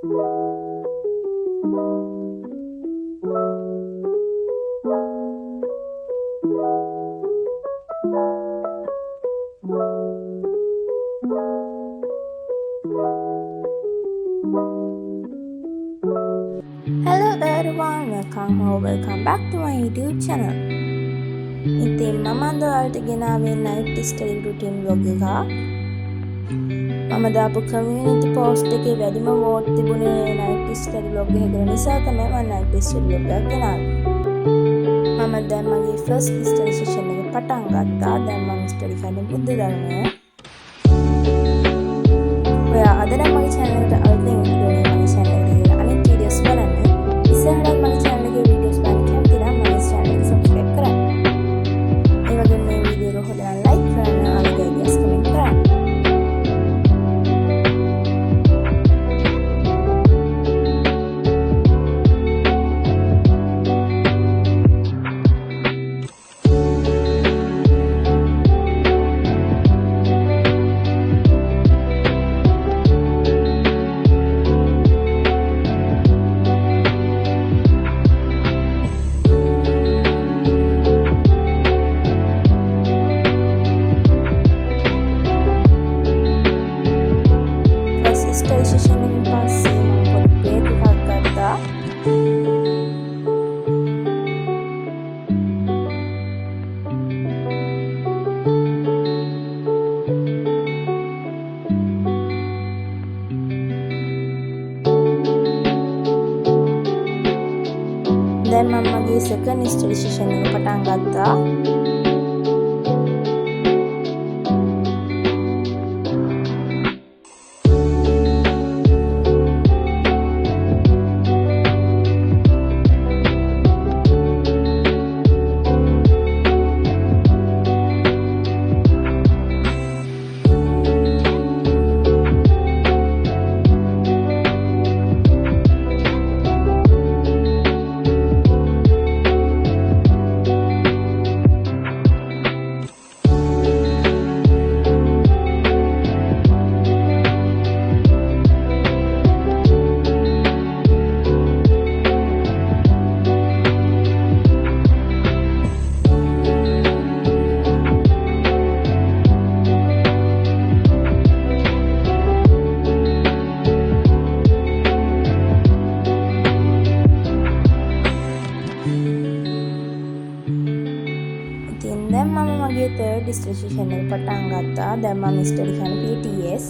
Hello everyone, welcome back to my YouTube channel. ඉතින් මම අද ඔයාලට ගෙනාවේ night study routine vlog එක. මම දාපු community post එකේ වැඩිම vote තිබුණේ night study vlog එකක නිසා තමයි මම night study vlog එක ගෙනාවේ. මම දැන් මගේ first study session එක පටන් ගත්තා. දැන් මම study කරන්නේ බුද්ධ ධර්මය. ඔයා අද නම් මගේ channel එකට අලුතෙන් ඉන්නේ මගේ channel එකේ අනිත් videos බලන්න. ඉස්සරහට මගේ channel එකේ videos බලන්න කැමති නම් මගේ channel එක subscribe කරන්න. ඒ වගේම මේ වීඩියෝ එක හොඳ නම් like කරන්න, ආලගේ ideas comment කරන්න. Study session එකෙන් පස්සේ මම පොඩි break එකක් ගත්තා. දැන් මම මගේ second study session එක පටන් ගත්තා. දැන් මම මගේ third study session එක පටන් ගත්තා. දැන් මම study කරන PTS.